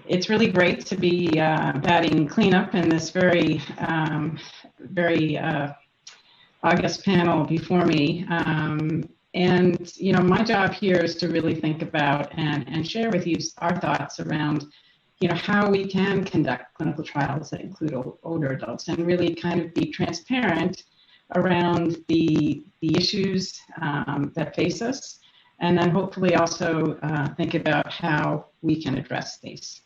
It's really great to be adding cleanup in this very august panel before me. And my job here is to really think about and share with you our thoughts around how we can conduct clinical trials that include older adults, and really kind of be transparent around the issues that face us, and then hopefully also think about how we can address these.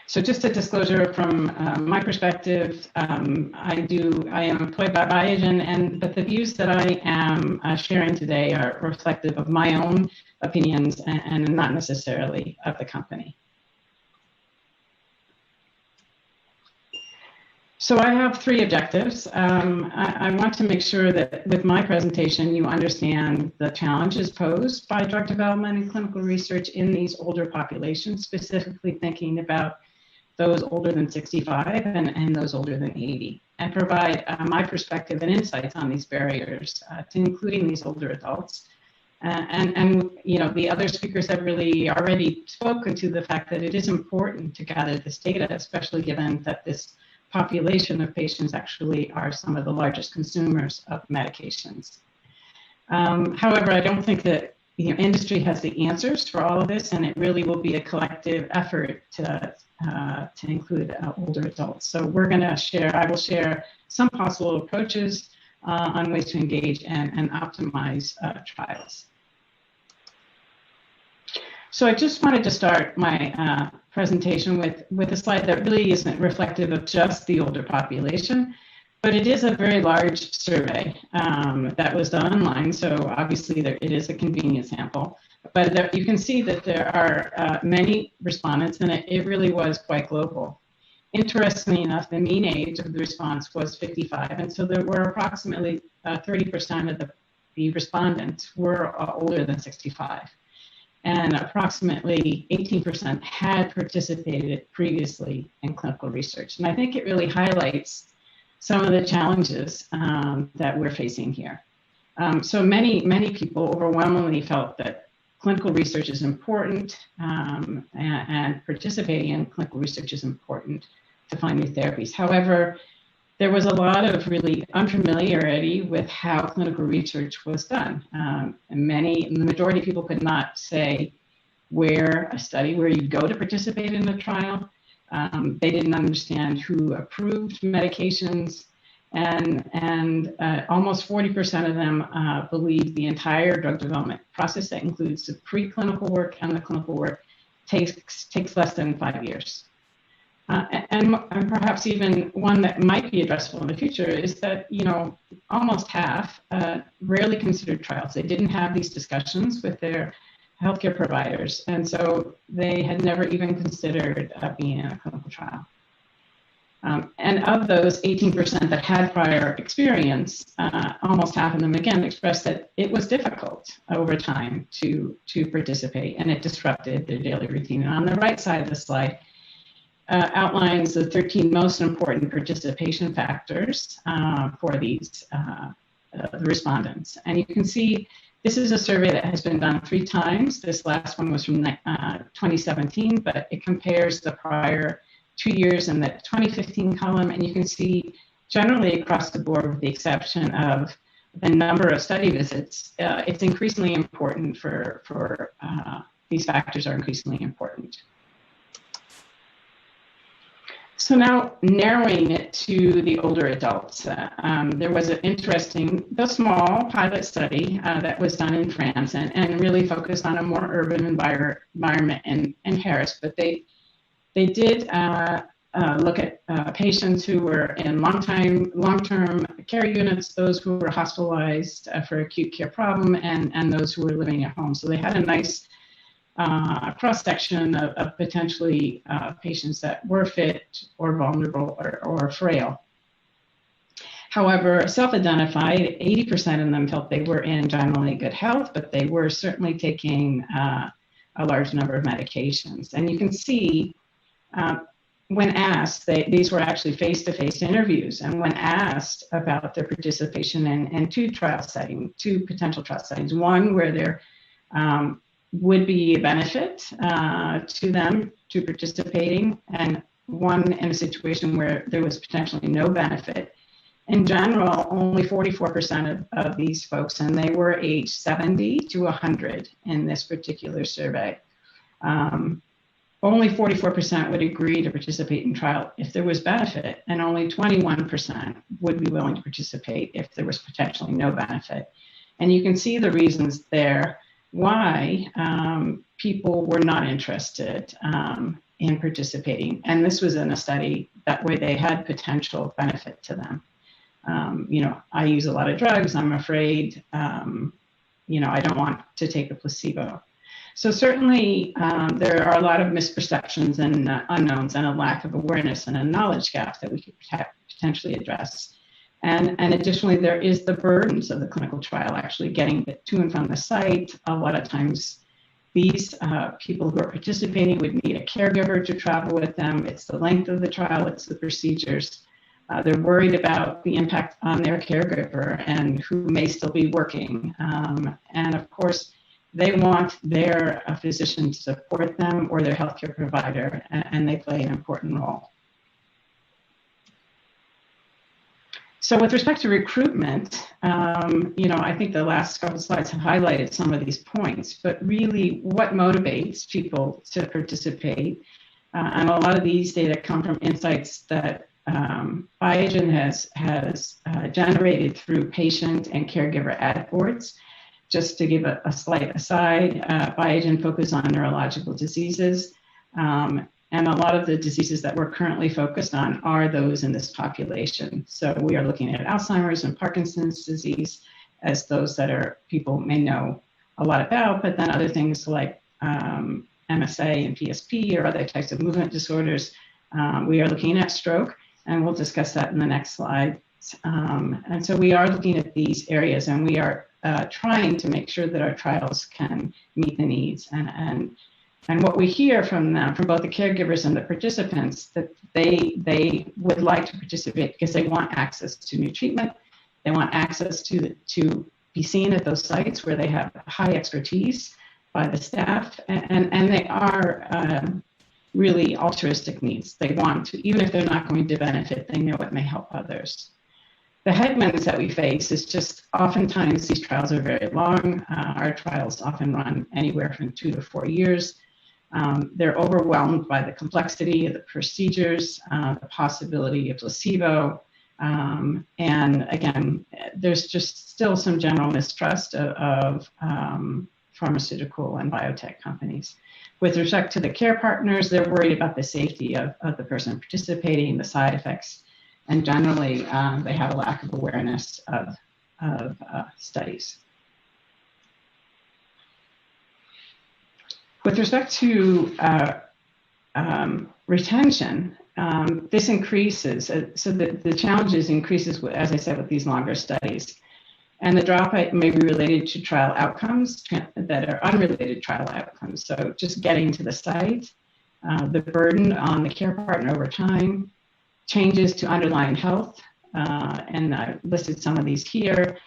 So just a disclosure from my perspective, I am employed by Biogen, but the views that I am sharing today are reflective of my own opinions and not necessarily of the company. So I have three objectives. I want to make sure that with my presentation, you understand the challenges posed by drug development and clinical research in these older populations, specifically thinking about those older than 65 and those older than 80, and provide my perspective and insights on these barriers to including these older adults. And the other speakers have really already spoken to the fact that it is important to gather this data, especially given that this population of patients actually are some of the largest consumers of medications. However, I don't think that industry has the answers for all of this, and it really will be a collective effort to include older adults. So I will share some possible approaches on ways to engage and optimize trials. So I just wanted to start my presentation with a slide that really isn't reflective of just the older population, but it is a very large survey that was done online. So obviously it is a convenient sample, but you can see that there are many respondents, and it really was quite global. Interestingly enough, the mean age of the response was 55, and so there were approximately 30% of the respondents were older than 65. And approximately 18% had participated previously in clinical research. And I think it really highlights some of the challenges that we're facing here. So many people overwhelmingly felt that clinical research is important, and participating in clinical research is important to find new therapies. However, there was a lot of really unfamiliarity with how clinical research was done. And the majority of people could not say where you'd go to participate in a trial. They didn't understand who approved medications, and almost 40% of them believe the entire drug development process, that includes the preclinical work and the clinical work, takes less than 5 years. And perhaps even one that might be addressable in the future is that almost half rarely considered trials. They didn't have these discussions with their healthcare providers, and so they had never even considered being in a clinical trial. And of those 18% that had prior experience, almost half of them again expressed that it was difficult over time to participate, and it disrupted their daily routine. And on the right side of the slide outlines the 13 most important participation factors for these the respondents. And you can see this is a survey that has been done 3 times. This last one was from 2017, but it compares the prior 2 years in the 2015 column, and you can see generally across the board, with the exception of the number of study visits, it's increasingly important for these factors are increasingly important. So now narrowing it to the older adults, there was an interesting, though small, pilot study that was done in France and really focused on a more urban environment in Paris. But they did look at patients who were in long-term care units, those who were hospitalized for acute care problem, and those who were living at home. So they had a nice cross-section of potentially patients that were fit or vulnerable or frail. However, self-identified, 80% of them felt they were in generally good health, but they were certainly taking a large number of medications. And you can see when asked, these were actually face-to-face interviews, and when asked about their participation in two potential trial settings, one where there would be a benefit to them to participating, and one in a situation where there was potentially no benefit. In general, only 44% of these folks, and they were aged 70 to 100 in this particular survey, only 44% would agree to participate in trial if there was benefit, and only 21% would be willing to participate if there was potentially no benefit. And you can see the reasons there why people were not interested in participating. And this was in a study where they had potential benefit to them. I use a lot of drugs. I'm afraid, I don't want to take a placebo. So certainly there are a lot of misperceptions and unknowns and a lack of awareness and a knowledge gap that we could potentially address. And additionally, there is the burdens of the clinical trial, actually getting to and from the site. A lot of times these people who are participating would need a caregiver to travel with them. It's the length of the trial, it's the procedures. They're worried about the impact on their caregiver and who may still be working. And of course, they want their physician to support them or their healthcare provider, and they play an important role. So with respect to recruitment, I think the last couple of slides have highlighted some of these points, but really what motivates people to participate, and a lot of these data come from insights that Biogen has generated through patient and caregiver ad boards. Just to give a slight aside, Biogen focuses on neurological diseases, and a lot of the diseases that we're currently focused on are those in this population. So we are looking at Alzheimer's and Parkinson's disease as those that people may know a lot about, but then other things like MSA and PSP or other types of movement disorders. We are looking at stroke, and we'll discuss that in the next slide. And so we are looking at these areas, and we are trying to make sure that our trials can meet the needs. And what we hear from them, from both the caregivers and the participants, that they would like to participate because they want access to new treatment. They want access to be seen at those sites where they have high expertise by the staff, and they are really altruistic needs. They want to, even if they're not going to benefit, they know it may help others. The headwinds that we face is just oftentimes these trials are very long. Our trials often run anywhere from 2 to 4 years. They're overwhelmed by the complexity of the procedures, the possibility of placebo. And again, there's just still some general mistrust of pharmaceutical and biotech companies. With respect to the care partners, they're worried about the safety of the person participating, the side effects, and generally they have a lack of awareness of studies. With respect to retention, this increases, so the challenges increases, as I said, with these longer studies. And the dropout may be related to trial outcomes that are unrelated trial outcomes. So just getting to the site, the burden on the care partner over time, changes to underlying health, and I listed some of these here,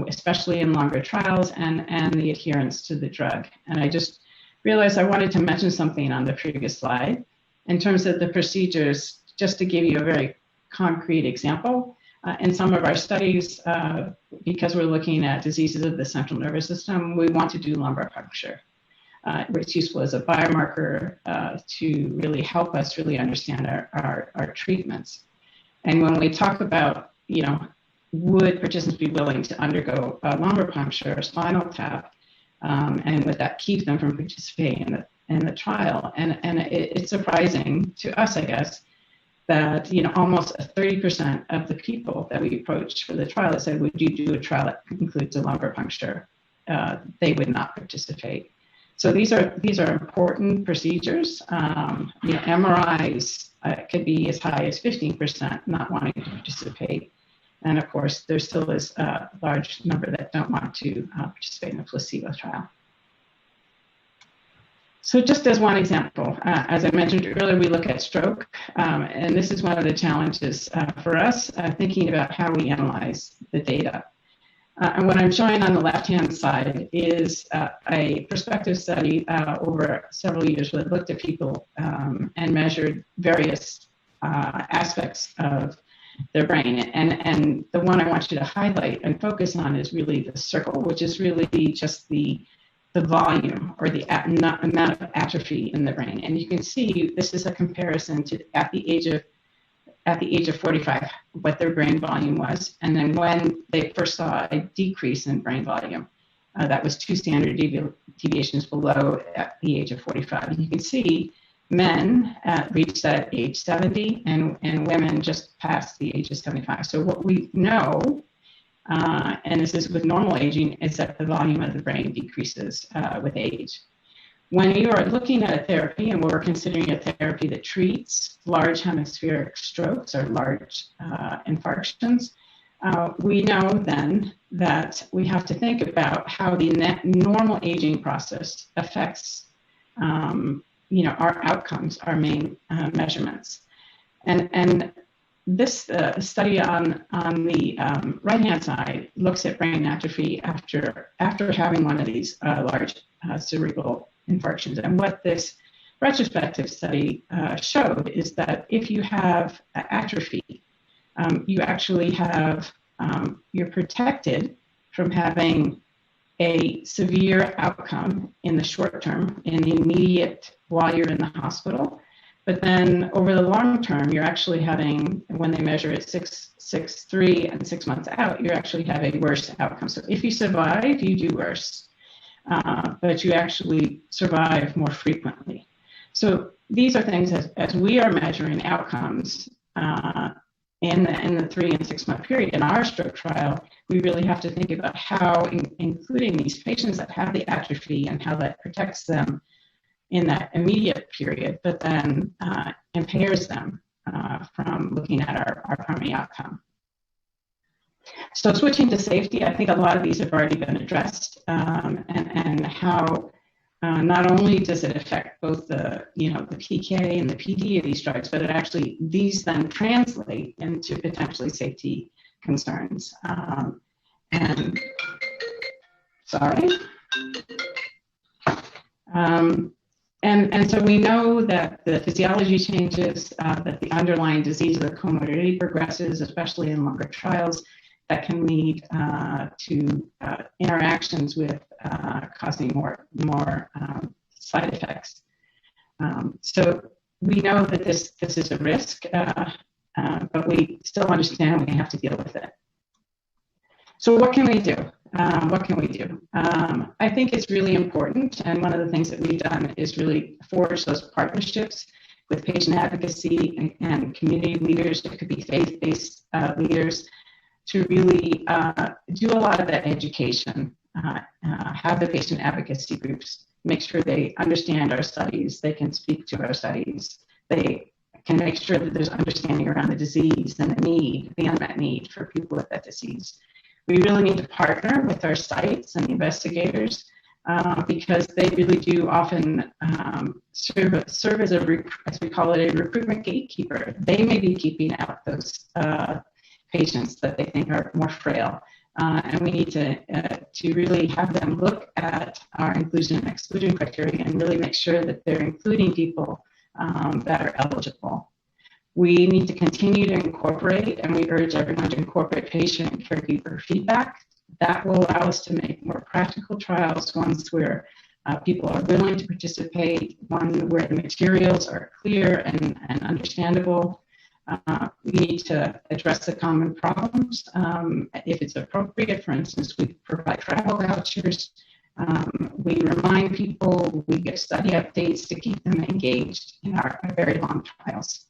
especially in longer trials, and the adherence to the drug. And I just realized I wanted to mention something on the previous slide in terms of the procedures, just to give you a very concrete example. In some of our studies, because we're looking at diseases of the central nervous system, we want to do lumbar puncture. It's useful as a biomarker to really help us really understand our treatments. And when we talk about, would participants be willing to undergo a lumbar puncture or spinal tap, and would that keep them from participating in the trial? And it's surprising to us, I guess, that almost 30% of the people that we approached for the trial that said, would you do a trial that includes a lumbar puncture? They would not participate. So these are important procedures. MRIs could be as high as 15% not wanting to participate. And of course, there still is a large number that don't want to participate in a placebo trial. So just as one example, as I mentioned earlier, we look at stroke, and this is one of the challenges for us, thinking about how we analyze the data. And what I'm showing on the left-hand side is a prospective study over several years that looked at people and measured various aspects of their brain. And the one I want you to highlight and focus on is really the circle, which is really just the volume or the amount of atrophy in the brain. And you can see this is a comparison to at the age of 45, what their brain volume was. And then when they first saw a decrease in brain volume, that was 2 standard deviations below at the age of 45. And you can see men reached that at age 70 and women just past the age of 75. So what we know, and this is with normal aging, is that the volume of the brain decreases with age. When you are looking at a therapy, and we're considering a therapy that treats large hemispheric strokes or large infarctions, we know then that we have to think about how the normal aging process affects our outcomes, our main measurements. And this study on the right-hand side looks at brain atrophy after having one of these large cerebral infarctions. And what this retrospective study showed is that if you have atrophy, you actually have, you're protected from having a severe outcome in the short term, in the immediate while you're in the hospital. But then over the long term, you're actually having, when they measure it 3 and 6 months out, you actually have a worse outcome. So if you survive, you do worse, but you actually survive more frequently. So these are things as we are measuring outcomes in the 3 and 6 month period in our stroke trial, we really have to think about how including these patients that have the atrophy and how that protects them in that immediate period, but then impairs them from looking at our primary outcome. So switching to safety, I think a lot of these have already been addressed, and how not only does it affect both the PK and the PD of these drugs, but these then translate into potentially safety concerns. And so we know that the physiology changes, that the underlying disease of the comorbidity progresses, especially in longer trials, that can lead to interactions with causing more side effects. So we know that this is a risk, but we still understand we have to deal with it. So what can we do? I think it's really important, and one of the things that we've done is really forge those partnerships with patient advocacy and community leaders. It could be faith-based leaders, to really do a lot of that education, have the patient advocacy groups, make sure they understand our studies, they can speak to our studies, they can make sure that there's understanding around the disease and the unmet need for people with that disease. We really need to partner with our sites and investigators because they really do often serve as as we call it, a recruitment gatekeeper. They may be keeping out those patients that they think are more frail. And we need to really have them look at our inclusion and exclusion criteria and really make sure that they're including people that are eligible. We need to continue to incorporate, and we urge everyone to incorporate patient and caregiver feedback. That will allow us to make more practical trials, ones where people are willing to participate, one where the materials are clear and understandable. We need to address the common problems. If it's appropriate, for instance, we provide travel vouchers. We remind people, we give study updates to keep them engaged in our very long trials.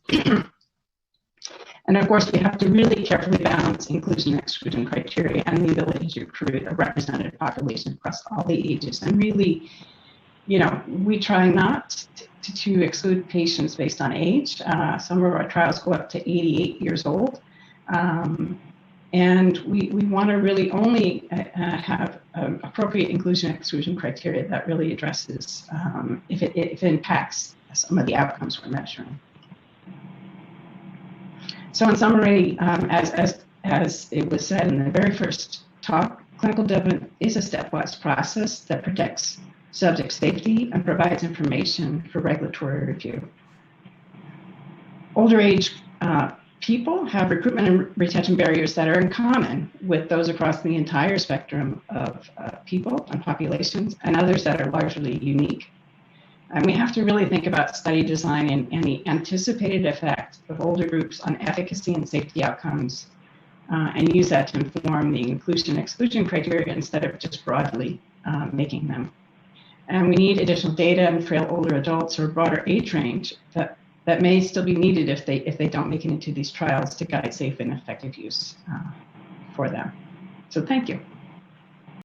And of course, we have to really carefully balance inclusion and exclusion criteria and the ability to recruit a representative population across all the ages. And really, we try not to exclude patients based on age. Some of our trials go up to 88 years old. And we want to really only have appropriate inclusion exclusion criteria that really addresses if it impacts some of the outcomes we're measuring. So in summary, as it was said in the very first talk, clinical development is a stepwise process that protects subject safety and provides information for regulatory review. Older age people have recruitment and retention barriers that are in common with those across the entire spectrum of people and populations, and others that are largely unique. And we have to really think about study design and the anticipated effect of older groups on efficacy and safety outcomes, and use that to inform the inclusion-exclusion criteria instead of just broadly making them. And we need additional data on frail older adults or broader age range that may still be needed if they don't make it into these trials to guide safe and effective use for them. So thank you.